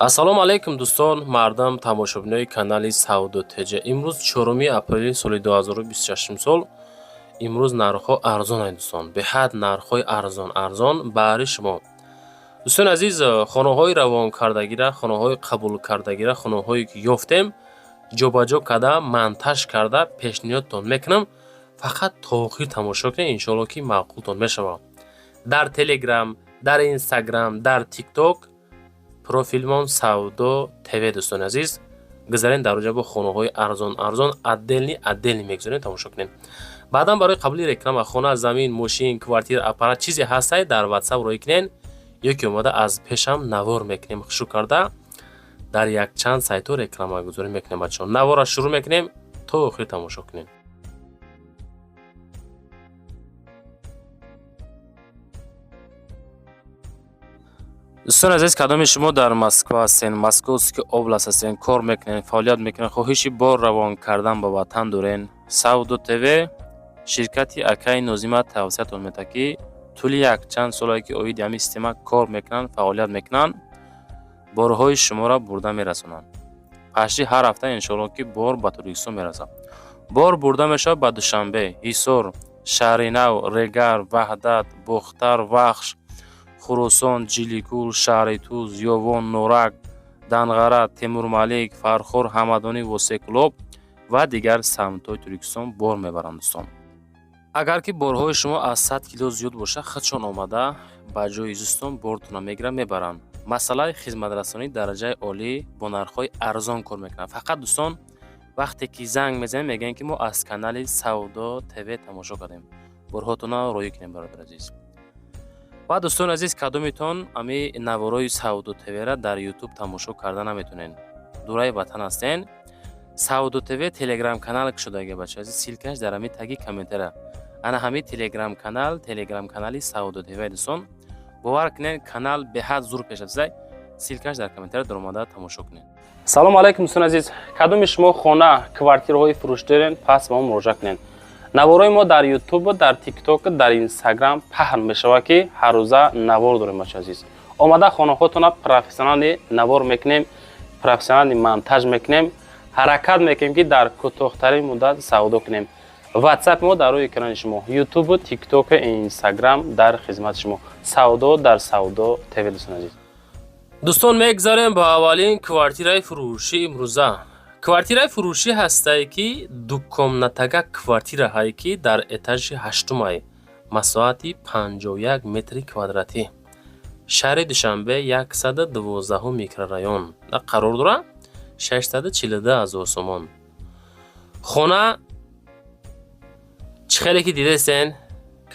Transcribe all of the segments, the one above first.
ассалому алайкум дӯстон, мардам тамошобинои канали Сауду Теҷа. Имрӯз 4 апрели соли 2026 сол. Имрӯз нархҳо арзон ай дӯстон. Беҳад нархҳои арзон баҳри шумо. дӯстон азиз, хонаҳои равонкардагира, хонаҳои қабулкардагира, хонаҳое ки ёфтем, ҷобаҷо карда, монтаж карда пешниҳодтон мекунам. Фақат то охир тамошо кунед, иншоалло ки маъқултон мешавад. Дар Telegram, дар Instagram, дар TikTok профилмон Саудо ТВ дӯстон азиз. Гузарен дар оҷа бо хонаҳои арзон адделни мегузорем, тамошо кунед. баъдан барои қабули реклама хона, замин, мошин, квартира, аппарат чизе ҳастай дар WhatsApp рой кунед, ёки омада аз пешам навор мекунем. хушрӯ карда дар якчанд сайтҳо реклама гузорӣ мекунем. бачаҳо навора шурӯъ мекунем, то охир тамошо кунед. дӯстон азиз, кадоми шумо дар Москва ҳастен, Московский област ҳастен, кор мекунед, фаъолият мекунед, хоҳиши бор равон кардан ба ватан дорен, Сауду ТВ ширкати Акаи Нозима тавсиятон метавад ки тӯли якчанд солае ки оиди ҳамин система кор мекунанд, фаъолият мекунанд, борҳои шуморо бурда мерасонанд. пашти ҳар ҳафта иншоалло ки бор ба Тоҷикистон мерасад. Бор бурда мешавад ба Душанбе, Ҳисор, Шаҳри Нав, Регар, Ваҳдат, Бухтар, Вахш, Хурусон, Ҷиликул, Шаҳри Туз, Ёвон, Норак, Данғара, Темурмалик, Фархор, Ҳамадонӣ, Восекулоб ва дигар самтҳои Тоҷикистон бор мебаранд. дӯстон, агар ки борҳои шумо аз 100 кило зиёд боша, худшон омада ба ҷои изистон бортона мегиранд, мебаранд. масъалаи хизматрасонӣ дараҷаи олӣ бо нархҳои арзон кор мекунанд. фақат дӯстон, вақте ки занг мезанем мегӯянд ки мо аз канали Саудо ТВ тамошо кардем. борҳотона роӣ кунем бародар азиз. ва дӯстон азиз, кадомитон ами наворои Сауду ТВ-ра дар YouTube тамошо карда наметонен, дураи ватан ҳастен, Сауду ТВ Telegram канал кушодаги бача азиз, силкаш дар ами таги комментара. ана ҳами Telegram канали Сауду ТВ дӯстон. бовар кунед, канал беҳад зур пеш аст. силкаш дар комментара дар омада тамошо кунед. салому алайкум дӯстон азиз, кадоми шумо хона, квартираҳои фурӯш дорен, пас ба мо муроҷиат кунед. наворои мо дар YouTube, дар TikTok, дар Instagram паҳн мешавад ки ҳар рӯза навор дорем бача азиз. омада хонаҳотона профессионали навор мекунем, профессионали монтаж мекунем, ҳаракат мекунем ки дар кӯтоҳтарин муддат савдо кунем. WhatsApp мо дар рӯи экрани шумо, YouTube, TikTok, Instagram дар хизмати шумо. Савдо дар Саудо ТВ дӯстон азиз. дӯстон, мегзарем ба аввалин квартираи фурӯшӣ имрӯза. квартираи фурӯшӣ ҳастае ки дукомнатага квартираҳае ки дар этажи 8-ум масоати 51 метри квадратӣ, шаҳри Душанбе, 112 микрорайон қарор дорад. 642,000 сомон. хона чӣ хеле ки дидестен,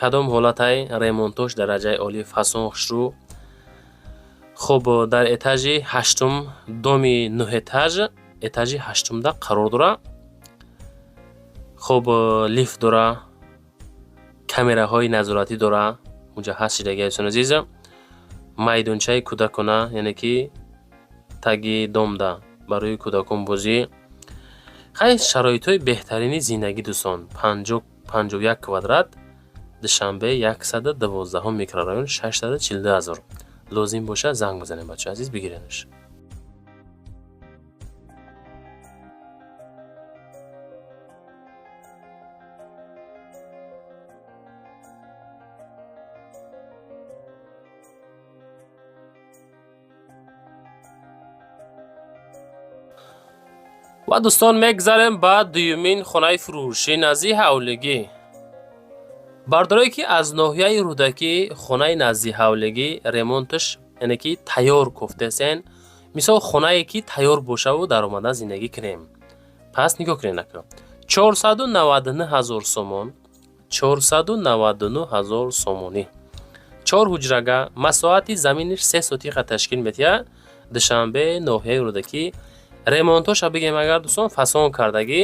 кадом ҳолатай, ремонтош дараҷаи олӣ, фасон хушрӯъ. хуб, дар этажи 8-ум, доми 9 этаж, этажи 8-умда қарор дорад. хуб, лифт дора, камераҳои назоратӣ дора, муҷаҳҳаз шудаги дӯстон азиз. майдончаи кӯдакона, яъне ки таги домда барои кӯдакон бозӣ. хай шароитҳои беҳтарини зиндагӣ дӯстон. 51 квадрат, Душанбе, 112 микрорайон, 642,000. лозим боша занг бизанем бача азиз, бигиренаш. ва дӯстон, мегзарем ба дуюмин хонаи фурӯшӣ назди ҳавлигӣ. бардорое ки аз ноҳияи рӯдакӣ хонаи назди ҳавлигӣ ремонташ, яъне ки тайёр кофтесен, мисол хонае ки тайёр бошаву дар омада зиндагӣ кунем. пас нигоҳ кунед ака, 499,000 сомон, 499,000 сомонӣ, 4 ҳуҷрага, масоати заминиш 3 сотиқа ташкил метиҳад. Душанбе, ноҳияи рӯдакӣ. ремонтоша бигем агар дӯстон фасон кардагӣ,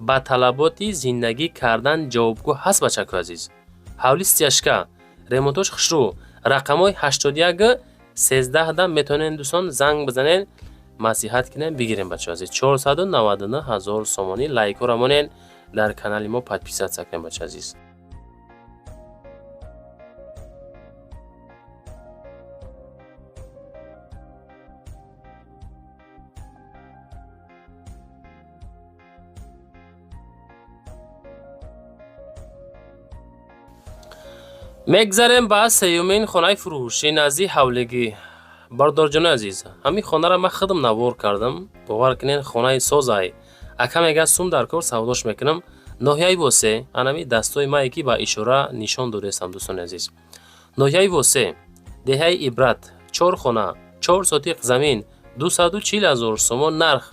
ба талаботи зиндагӣ кардан ҷавобгӯ ҳаст бачаку азиз. ҳавли стяжка, ремонтош хушрӯъ. рақамҳои 81 13 метавонен дӯстон занг бизанен, масиҳат кунем, бигирем бача азиз. 499,000 сомонӣ. лайкҳо рамонен, дар канали мо подписатсия кунем бача азиз. мегзарем ба сеюмин хонаи фурӯшӣ назди ҳавлигӣ. Бардорҷони азиз, ҳамин хонаро ман худам навор кардам. бовар кунед, хонаи созай. Ака мега сум дар кор савдош мекунам. ноҳияи восе, анами дастҳои мае ки ба ишора нишон додестам дӯстони азиз. ноҳияи восе, деҳаи ибрат, 4 хона, 4 сотиқ замин, 240,000 сомон нарх,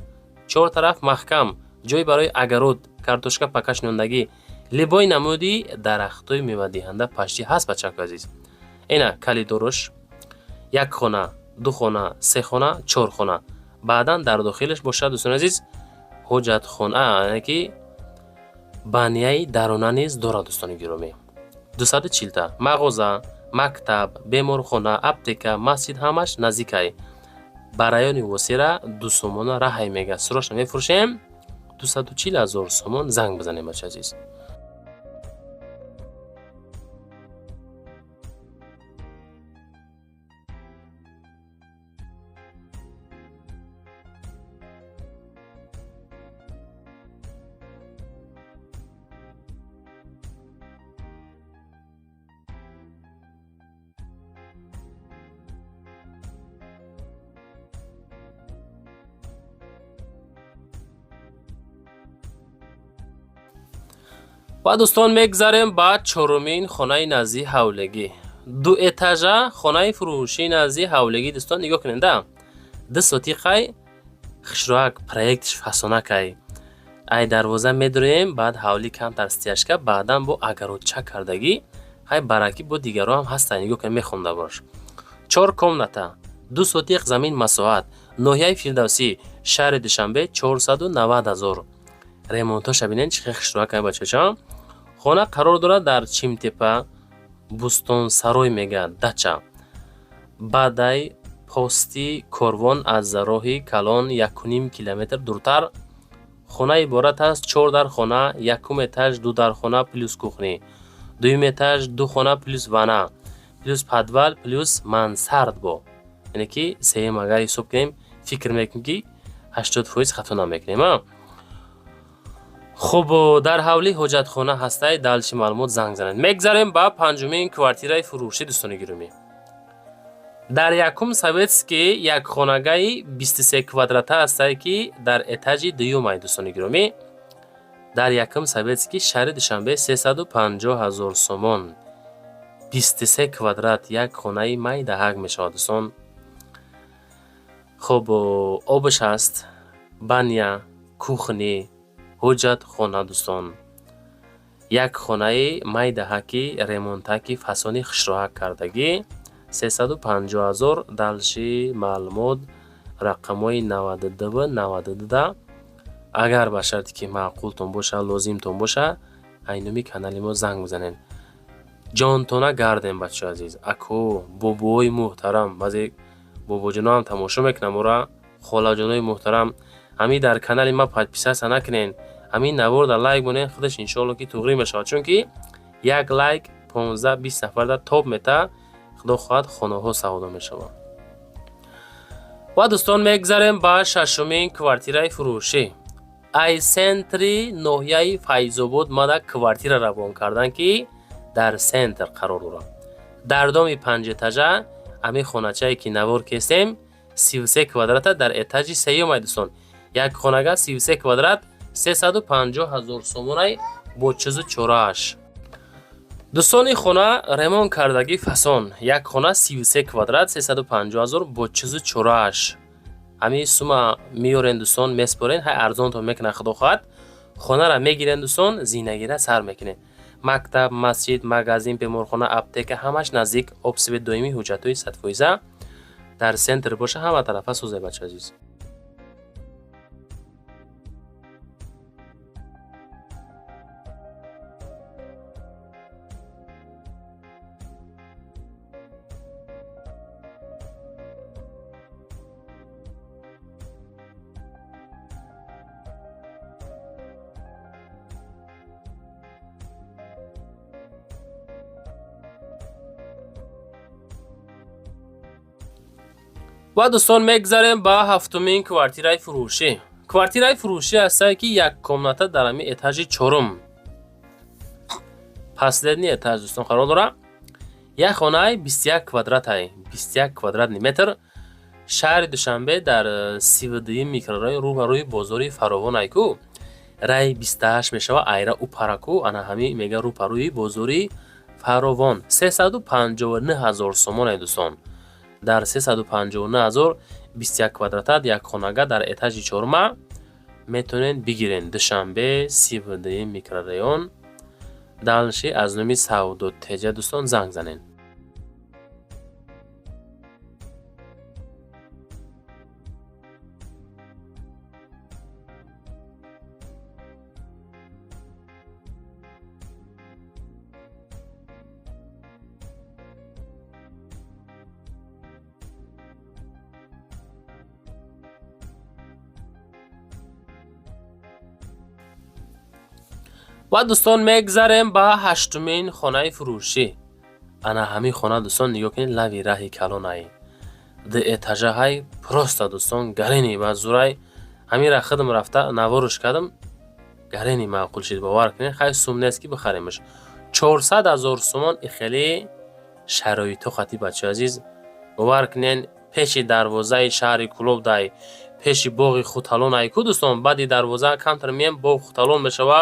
4 тараф маҳкам, ҷой барои агарод, картошка пакашнондагӣ, либои намуди дарахтои мевадиҳанда паштӣ ҳаст бачаку азиз. Ина калидорош, 1 хона, 2 хона, 3 хона, 4 хона. баъдан дар дохилаш бошад дӯстони азиз ҳоҷатхона, яъне ки банияи дарона низ дорад дӯстони гиромӣ. 240 та мағоза, мактаб, беморхона, аптека, масҷид ҳамаш наздикай. ба райони восера дусомона раҳай мега срочно мефурӯшем. 240,000 сомон занг бизанем бача азиз. ва дӯстон мегзарем ба чорумин хонаи назди ҳавлигӣ. 2 этажа хонаи фурӯшии назди ҳавлигӣ. дӯстон нигоҳ кунед, 2 сотиқай хишроак проектиш фасонакай. ай дарвоза медурем, баъд ҳавли камтар стяжка, баъдан бо агародча кардагӣ. ҳай бараки бо дигаро ҳам ҳастай, нигоҳ кунед, мехонда бош. 4 комната, 2 сотиқ замин масоҳат, ноҳияи Фирдавсӣ, шаҳри Душанбе, 490,000. ремонтоша бинед чӣ хел хишроакай бачача. хона қарор дорад дар Чимтепа, Бустонсарой мега дача. баъдай пости корвон аз роҳи Калон 1.5 километр дуртар. хона иборат аст 4 дар хона, 1 этаж 2 дар хона плюс кухни, 2 этаж 2 хона плюс вана, плюс подвал плюс мансард бо. яъне ки сеюм агар ҳисоб кунем, фикр мекунем ки 80% хато намекунем. хуб, дар ҳавли ҳоҷатхона ҳастай, далши маълумот занг занед. мегзарем ба панҷумин квартираи фурӯшӣ дӯстони гиромӣ. дар якум советский якхонагаи 23 квадрата ҳастай ки дар этажи дуюмай дӯстони гиромӣ. дар якум советский шаҳри Душанбе 350,000 сомон. 23 квадрат як хонаи май даҳак мешавад дӯстон. хуб, обш ҳаст, баня, кухни, ҳоҷатхона дӯстон. як хонаи май даҳаки ремонтаки фасони хишроак кардагӣ. 350,000 далши маълумот рақамҳои 92 92. агар ба шарти ки маъқултон боша, лозимтон боша, айноми канали мо занг бизанед. ҷонтона гарден бачаҳои азиз. аку бобои муҳтарам, баъзе бобоҷоноам тамошо мекунам мора, холаҷонои муҳтарам, ҳамин дар канали ма подписатсия накунед, ҳамин наворда лайк бонед, худаш иншоалло ки туғрӣ мешавад, чунки як лайк 15-20 нафарда топ мета, худо хоҳад хонаҳо савдо мешавад. ва дӯстон мегзарем ба шашумин квартираи фурӯшӣ. айсентри ноҳияи Файзобод мада квартира равон кардан ки дар сентр қарор дорад. дар доми 5 этажа ҳамин хоначае ки навор кестем 33 квадрата дар этажи сеюмай дӯстон. як хонага 33 квадрат 350,000 сомонай бо чизу чорааш. дӯстони хона ремонт кардагӣ фасон. як хона 33 квадрат 350,000 бо чизу чорааш. ҳамин сума меёрен дӯстон, меспорен, ҳай арзонтон мекунад худо хоҳад. хонара мегирен дӯстон, зинагира сар мекунед. мактаб, масҷид, магазин, беморхона, аптека ҳамаш наздик, обсвет доимӣ, ҳуҷҷатҳои 100% дар сентр боша, ҳама тарафа сӯзе бача азиз. ва дӯстон мегзарем ба ҳафтумин квартираи фурӯшӣ. квартираи фурӯшӣ ҳастае ки як комната дар ҳамин этажи 4 последний этаж дӯстон қарор дорад. як хонаи 21 квадратаи 21 квадрат метр шаҳри Душанбе дар 32 микрорайон рӯбарӯи бозори Фаровон айку рай 28 мешава айра упараку ана ҳами мега рӯбарӯи бозори Фаровон 359,000 сомон ай дӯстон. дар 359,000 21 квадратат як хонага дар этажи 4 метонен бигирен. Душанбе 32 микрорайон далши аз номи Саудо Теҷа дӯстон занг занен. ва дӯстон мегзарем ба ҳаштумин хонаи фурӯшӣ. ана ҳамин хона дӯстон нигоҳ кунед лави раҳи калонай. ду этажаҳай просто дӯстон гарени ва зурай ҳамира худам рафта наворуш кардам. гарени маъқул шид бовар кунед хай сум нест ки бихаремаш. 400,000 сомон ихеле шароиту хати бачаи азиз бовар кунед пеши дарвозаи шаҳри Кулобдай пеши боғи Хуталон айку дӯстон баъди дарвоза камтар меем боғ Хуталон мешава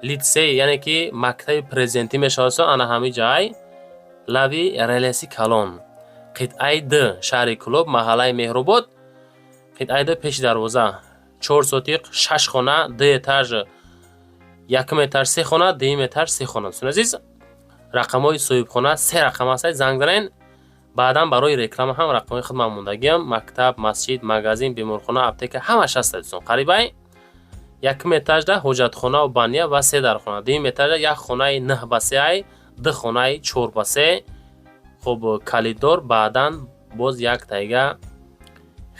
литсей яъне ки мактаби президентӣ мешавад. ана ҳами ҷай лави релеси калон қитъаи 2 шаҳри Кулоб маҳаллаи Меҳрубод қитъаи 2 пеши дарвоза 4 сотиқ 6 хона 2 этаж 1 этаж 3 хона 2 этаж 3 хона. дӯстон азиз рақамҳои соҳибхона 3 рақам аст. занг занен баъдан барои реклама ҳам рақамҳои худман мондагиам. мактаб масҷид магазин беморхона аптека ҳамаш аст дӯстон. қарибай 1 этажда ҳоҷатхонаву бания ва 3 дархона 2 этажда як хонаи 9 ба 3 ай 2 хонаи 4 ба 3 хуб калиддор баъдан боз як тайга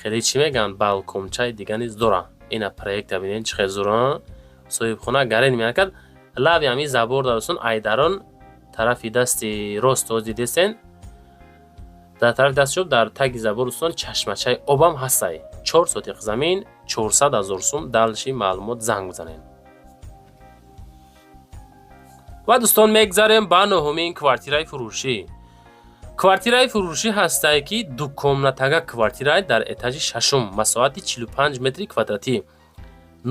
хеле чӣ мегӯянд балкончаи дига низ дора. ина проекта бинед чӣ хел зура соҳибхона гарен меякад лави ҳами забор дастон айдарон тарафи дасти рост оз дидесен дар тарафи дасти чоп дар таги забор дӯстон чашмачаи обам ҳастай 4 сотиқ замин 400,000 сум далши маълумот занг занен. ва дӯстон мегзарем ба нӯҳумин квартираи фурӯшӣ. квартираи фурӯшӣ ҳастае ки дукомнатага квартира дар этажи 6 масоҳати 45 метри квадратӣ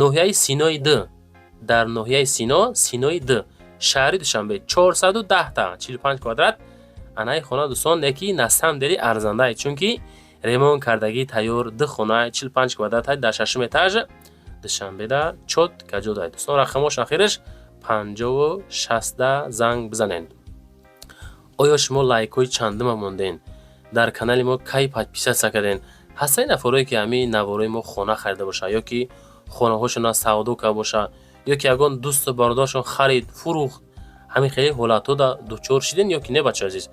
ноҳияи Синои 2 дар ноҳияи Синои 2 шаҳри Душанбе 410 та 45 квадрат. анаи хона дӯстон неки настам дери арзандае чунки ремонт кардагӣ тайёр 2 хона 45 квадрат дар 6 этаж Душанбеда чот каҷодай дӯстон. рақамош ахираш 50-60 занг бизанен. оё шумо лайкҳои чандума монден дар канали мо кай подписатсия карден? ҳастаи нафароне ки ҳамин навораи мо хона харида боша ё ки хонаҳошона савдо карда боша ё ки ягон дӯсту бародаршон харид фурӯхт ҳамин хеле ҳолатҳода дучор шиден ё ки не бачаи азиз?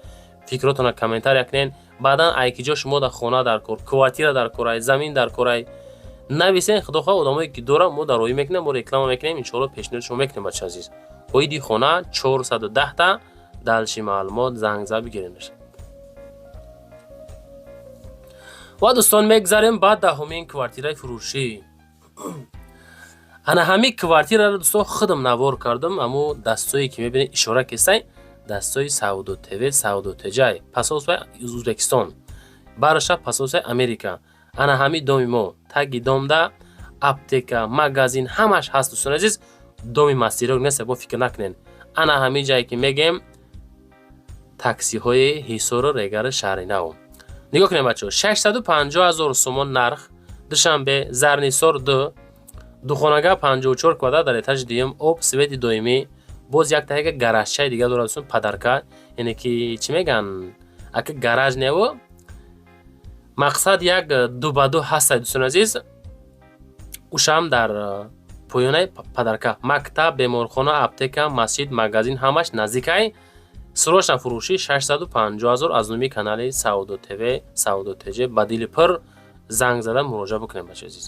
фикротона комментария кунед. баъдан айкиҷо шумо дар хона дар кор квартира дар корай замин дар корай нависен худохоҳ одамое ки дорам мо дароӣ мекунем мо реклама мекунем иншоалло пешниҳоди шумо мекунем бачаи азиз. оиди хона 410 та далши маълумот занг зад бигиренаш. ва дӯстон мегзарем ба даҳумин квартираи фурӯшӣ. ана ҳами квартираро дӯстон худам навор кардам. аммо дастое ки мебинед ишора кестай дастаи Саудо ТВ Саудо Теҷай пасосвай Узбекистон бараша пасосвай Америка. ана ҳами доми мо таги домда аптека магазин ҳамаш ҳаст дӯстон азиз. доми масирок нест бо фикр накунен. ана ҳами ҷае ки мегем таксиҳои ҳисору регари шаҳри нав. нигоҳ кунед бачаҳо 650,000 сомон нарх. Душанбе Зарнисор 2 духонага 54 квадрат дар этажи дуюм об свети доимӣ боз як таҳига гаражчаи дига дорад дӯстон падарка яъне ки чӣ меган ака гараж нево мақсад як 2 ба 2 ҳастай дӯстон азиз. ушам дар поёнаи падарка мактаб беморхона аптека масҷид магазин ҳамаш наздикай. срочна фурӯшӣ 650,000 аз номи канали Саудо ТВ Саудо Теҷа ба дили пир занг зада муроҷиат бикунем бачаи азиз.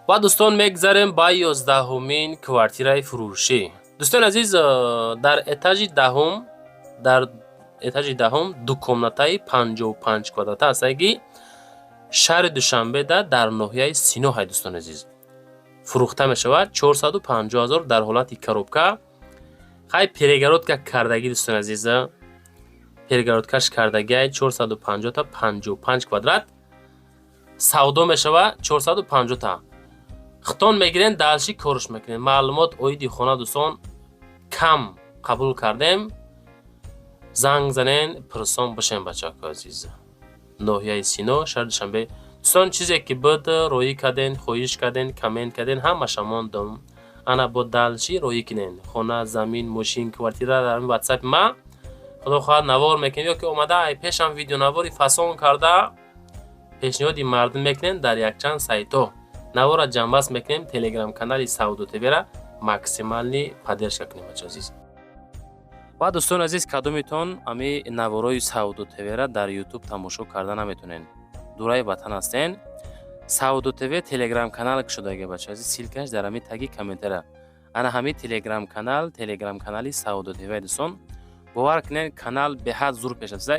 ва дӯстон мегзарем ба 11-умин квартираи фурӯшӣ. дӯстони азиз, дар этажи даҳум дукомнатаи 55 квадрата ҳастаги шаҳри Душанбеда дар ноҳияи Сино. дӯстони азиз, фурӯхта мешавад 450 000 дар ҳолати коробка. хай перегородка кардагӣ, дӯстони азиз, перегородкаш кардагиай 450 та 55 квадрат савдо мешавад 450 та. хитон мегирен, далши корш мекунем. маълумот оиди хона дӯстон кам қабул кардем, занг занен, пурсон бошем бачаҳои азиз. ноҳияи Сино, шаҳри Душанбе. дӯстон чизе ки буд роӣ карден, хоҳиш карден, комент карден, ҳамаша мондум. ана бо далши роӣ кунен. хона, замин, мошин, квартира дар ватсапи ма худо хоҳад навор мекунем, ёки омада пешам видеонавори фасон карда пешниҳоди мардум мекунем дар якчанд сайто. навора ҷамъбаст мекунем, телеграм-канали Сауду ТВ-ра максимални поддержка кунем бачаҳои азиз. ва дӯстони азиз, кадометон ами наворои Сауду ТВ-ра дар YouTube тамошо карда наметонен. дураи ватан ҳастен. Сауду ТВ телеграм-канал шудаги бачаҳои азиз, силкаш дар ами таги комментара. ана ҳами телеграм-канали Сауду ТВ дӯстон. бовар кунед, канал беҳад зур пеш аст.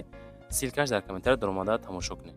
силкаш дар комментара дар омада тамошо кунед.